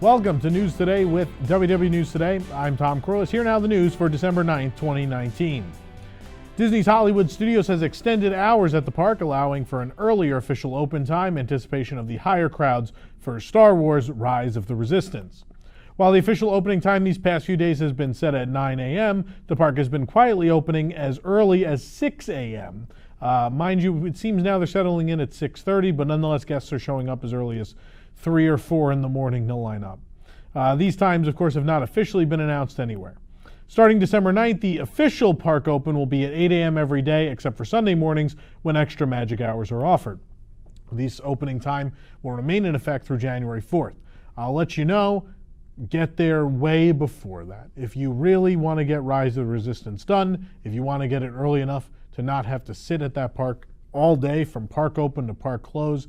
Welcome to News Today with WW News Today. I'm Tom Corliss. Here now the news for December 9th, 2019. Disney's Hollywood Studios has extended hours at the park, allowing for an earlier official open time in anticipation of the higher crowds for Star Wars Rise of the Resistance. While the official opening time these past few days has been set at 9 a.m., the park has been quietly opening as early as 6 a.m. Mind you, it seems now they're settling in at 6:30, but nonetheless guests are showing up as early as 3 or 4 in the morning to line up. These times, of course, have not officially been announced anywhere. Starting December 9th, the official park open will be at 8 a.m. every day, except for Sunday mornings when extra magic hours are offered. This opening time will remain in effect through January 4th. I'll let you know, get there way before that. If you really want to get Rise of the Resistance done, if you want to get it early enough to not have to sit at that park all day from park open to park close,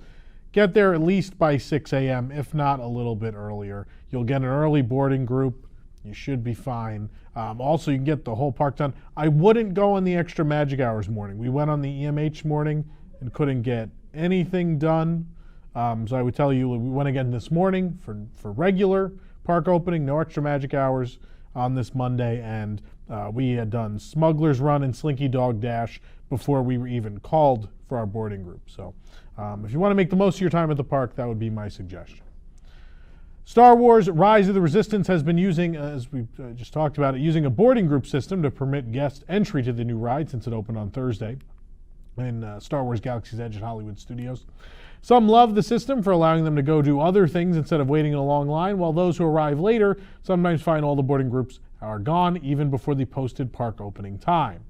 get there at least by 6 a.m., if not a little bit earlier. You'll get an early boarding group. You should be fine. Also, you can get the whole park done. I wouldn't go on the extra magic hours morning. We went on the EMH morning and couldn't get anything done. So I would tell you, we went again this morning for regular park opening, no extra magic hours on this Monday, and we had done Smuggler's Run and Slinky Dog Dash before we were even called for our boarding group. So if you want to make the most of your time at the park, that would be my suggestion. Star Wars Rise of the Resistance has been using, as we just talked about it, using a boarding group system to permit guest entry to the new ride since it opened on Thursday in Star Wars Galaxy's Edge at Hollywood Studios. Some love the system for allowing them to go do other things instead of waiting in a long line, while those who arrive later sometimes find all the boarding groups are gone even before the posted park opening time.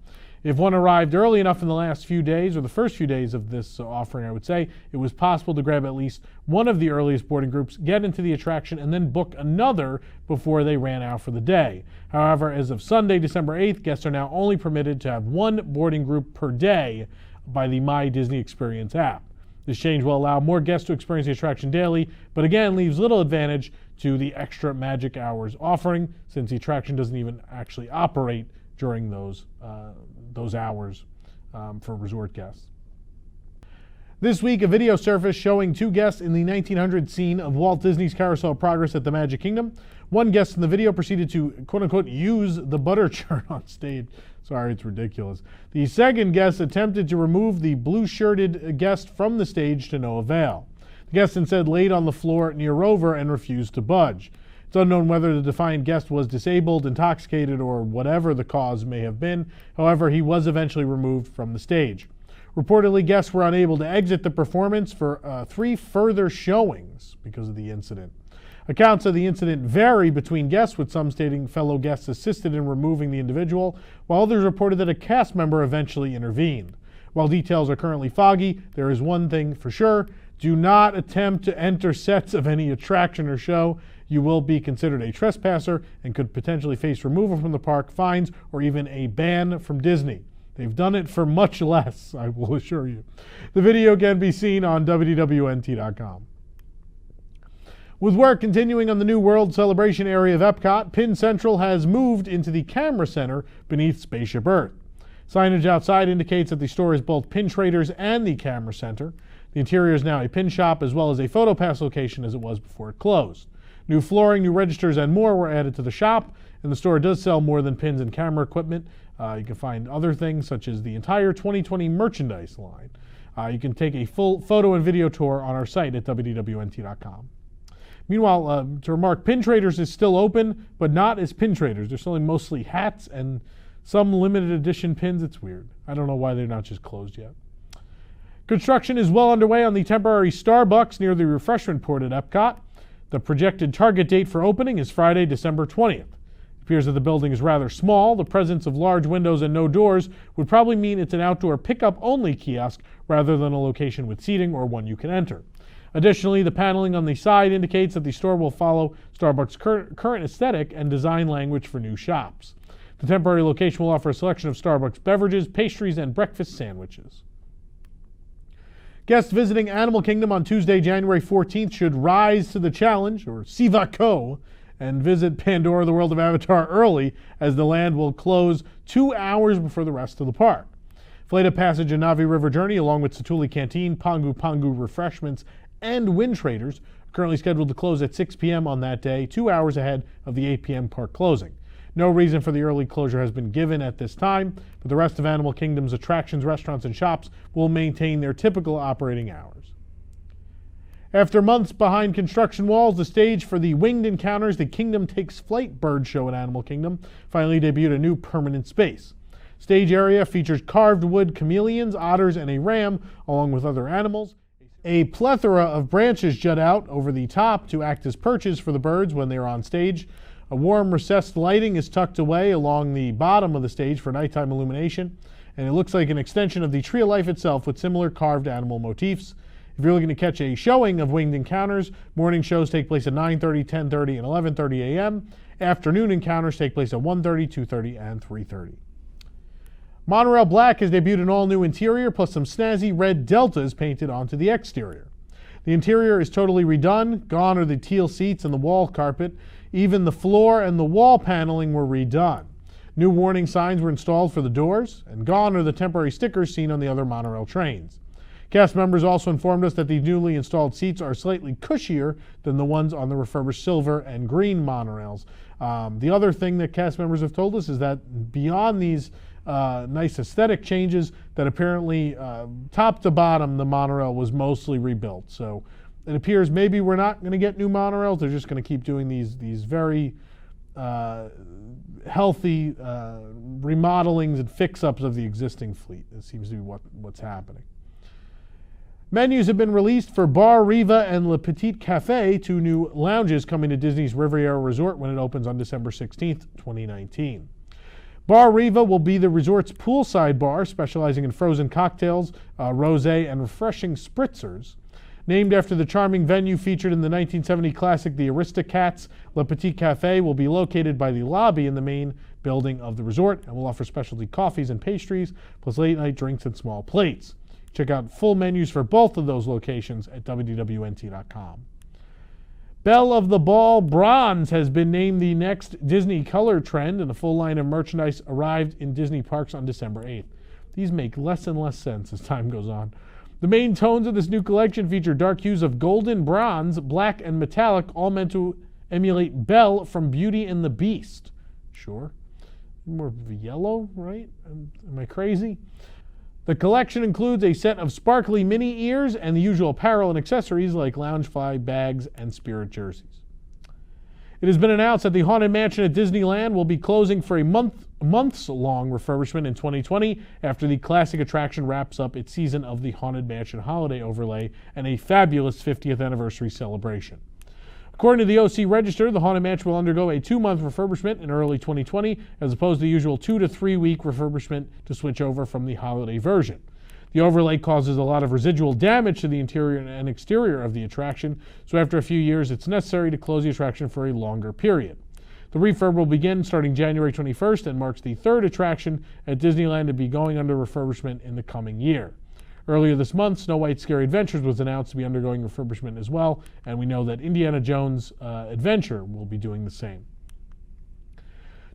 If one arrived early enough in the last few days, or the first few days of this offering, I would say, it was possible to grab at least one of the earliest boarding groups, get into the attraction, and then book another before they ran out for the day. However, as of Sunday, December 8th, guests are now only permitted to have one boarding group per day by the My Disney Experience app. This change will allow more guests to experience the attraction daily, but again leaves little advantage to the extra magic hours offering, since the attraction doesn't even actually operate during those hours for resort guests. This week, a video surfaced showing two guests in the 1900 scene of Walt Disney's Carousel Progress at the Magic Kingdom. One guest in the video proceeded to, quote-unquote, use the butter churn on stage. Sorry, it's ridiculous. The second guest attempted to remove the blue-shirted guest from the stage to no avail. The guest instead laid on the floor near Rover and refused to budge. It's unknown whether the defiant guest was disabled, intoxicated, or whatever the cause may have been. However, he was eventually removed from the stage. Reportedly, guests were unable to exit the performance for 3 further showings because of the incident. Accounts of the incident vary between guests, with some stating fellow guests assisted in removing the individual, while others reported that a cast member eventually intervened. While details are currently foggy, there is one thing for sure: do not attempt to enter sets of any attraction or show. You will be considered a trespasser and could potentially face removal from the park, fines, or even a ban from Disney. They've done it for much less, I will assure you. The video can be seen on wdwnt.com. With work continuing on the new World Celebration area of Epcot, Penn Central has moved into the Camera Center beneath Spaceship Earth. Signage outside indicates that the store is both Pin Traders and the Camera Center. The interior is now a pin shop as well as a PhotoPass location as it was before it closed. New flooring, new registers, and more were added to the shop, and the store does sell more than pins and camera equipment. You can find other things such as the entire 2020 merchandise line. You can take a full photo and video tour on our site at wdwnt.com. Meanwhile, to remark, Pin Traders is still open, but not as Pin Traders. They're selling mostly hats and some limited edition pins. It's weird. I don't know why they're not just closed yet. Construction is well underway on the temporary Starbucks near the refreshment port at Epcot. The projected target date for opening is Friday, December 20th. It appears that the building is rather small. The presence of large windows and no doors would probably mean it's an outdoor pickup-only kiosk rather than a location with seating or one you can enter. Additionally, the paneling on the side indicates that the store will follow Starbucks' current aesthetic and design language for new shops. The temporary location will offer a selection of Starbucks beverages, pastries, and breakfast sandwiches. Guests visiting Animal Kingdom on Tuesday, January 14th should rise to the challenge, or Siva Ko, and visit Pandora, the World of Avatar, early, as the land will close 2 hours before the rest of the park. Flight of Passage and Navi River Journey, along with Satuli Canteen, Pangu Pangu refreshments, and Wind Traders are currently scheduled to close at 6 p.m. on that day, 2 hours ahead of the 8 p.m. park closing. No reason for the early closure has been given at this time, but the rest of Animal Kingdom's attractions, restaurants, and shops will maintain their typical operating hours. After months behind construction walls, the stage for the Winged Encounters The Kingdom Takes Flight bird show at Animal Kingdom finally debuted a new permanent space. Stage area features carved wood chameleons, otters, and a ram, along with other animals. A plethora of branches jut out over the top to act as perches for the birds when they are on stage. A warm recessed lighting is tucked away along the bottom of the stage for nighttime illumination, and it looks like an extension of the Tree of Life itself with similar carved animal motifs. If you're looking to catch a showing of Winged Encounters, morning shows take place at 9:30, 10:30, and 11:30 a.m. Afternoon encounters take place at 1:30, 2:30, and 3:30. Monorail Black has debuted an all-new interior plus some snazzy red deltas painted onto the exterior. The interior is totally redone. Gone are the teal seats and the wall carpet. Even the floor and the wall paneling were redone. New warning signs were installed for the doors, and gone are the temporary stickers seen on the other monorail trains. Cast members also informed us that the newly installed seats are slightly cushier than the ones on the refurbished silver and green monorails. The other thing that cast members have told us is that beyond these nice aesthetic changes, that apparently top to bottom the monorail was mostly rebuilt. So it appears maybe we're not going to get new monorails. They're just going to keep doing these very healthy remodelings and fix-ups of the existing fleet. It seems to be what's happening. Menus have been released for Bar Riva and La Petite Cafe, 2 new lounges coming to Disney's Riviera Resort when it opens on December 16th, 2019. Bar Riva will be the resort's poolside bar, specializing in frozen cocktails, rosé, and refreshing spritzers. Named after the charming venue featured in the 1970 classic The Aristocats, La Petite Cafe will be located by the lobby in the main building of the resort and will offer specialty coffees and pastries, plus late-night drinks and small plates. Check out full menus for both of those locations at wdwnt.com. Belle of the Ball Bronze has been named the next Disney color trend, and a full line of merchandise arrived in Disney parks on December 8th. These make less and less sense as time goes on. The main tones of this new collection feature dark hues of golden, bronze, black, and metallic, all meant to emulate Belle from Beauty and the Beast. Sure. More of a yellow, right? Am I crazy? The collection includes a set of sparkly mini ears and the usual apparel and accessories like Loungefly bags and Spirit jerseys. It has been announced that the Haunted Mansion at Disneyland will be closing for a months-long refurbishment in 2020 after the classic attraction wraps up its season of the Haunted Mansion holiday overlay and a fabulous 50th anniversary celebration. According to the OC Register, the Haunted Mansion will undergo a 2-month refurbishment in early 2020, as opposed to the usual 2 to 3 week refurbishment to switch over from the holiday version. The overlay causes a lot of residual damage to the interior and exterior of the attraction, so after a few years it's necessary to close the attraction for a longer period. The refurb will begin starting January 21st and marks the 3rd attraction at Disneyland to be going under refurbishment in the coming year. Earlier this month, Snow White's Scary Adventures was announced to be undergoing refurbishment as well, and we know that Indiana Jones Adventure will be doing the same.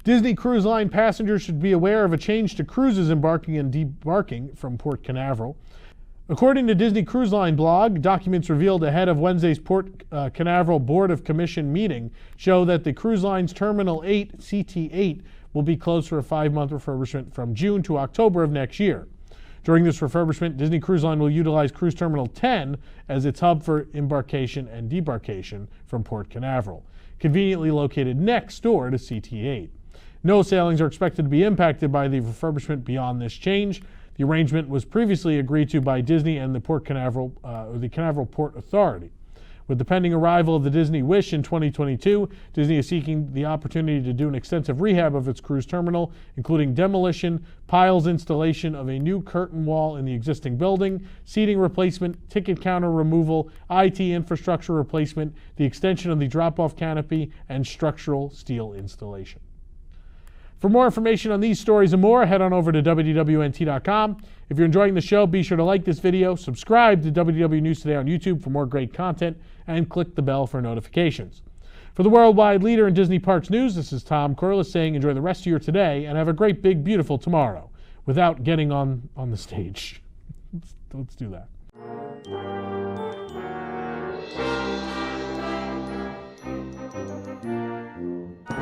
Disney Cruise Line passengers should be aware of a change to cruises embarking and debarking from Port Canaveral. According to Disney Cruise Line blog, documents revealed ahead of Wednesday's Port Canaveral Board of Commission meeting show that the Cruise Line's Terminal 8, CT8, will be closed for a 5-month refurbishment from June to October of next year. During this refurbishment, Disney Cruise Line will utilize Cruise Terminal 10 as its hub for embarkation and debarkation from Port Canaveral, conveniently located next door to CT8. No sailings are expected to be impacted by the refurbishment beyond this change. The arrangement was previously agreed to by Disney and the Canaveral Port Authority. With the pending arrival of the Disney Wish in 2022, Disney is seeking the opportunity to do an extensive rehab of its cruise terminal, including demolition, piles installation of a new curtain wall in the existing building, seating replacement, ticket counter removal, IT infrastructure replacement, the extension of the drop-off canopy, and structural steel installation. For more information on these stories and more, head on over to wdwnt.com. If you're enjoying the show, be sure to like this video, subscribe to WDW News Today on YouTube for more great content, and click the bell for notifications. For the worldwide leader in Disney Parks news, this is Tom Corliss saying enjoy the rest of your today and have a great, big, beautiful tomorrow without getting on the stage. Let's do that. day.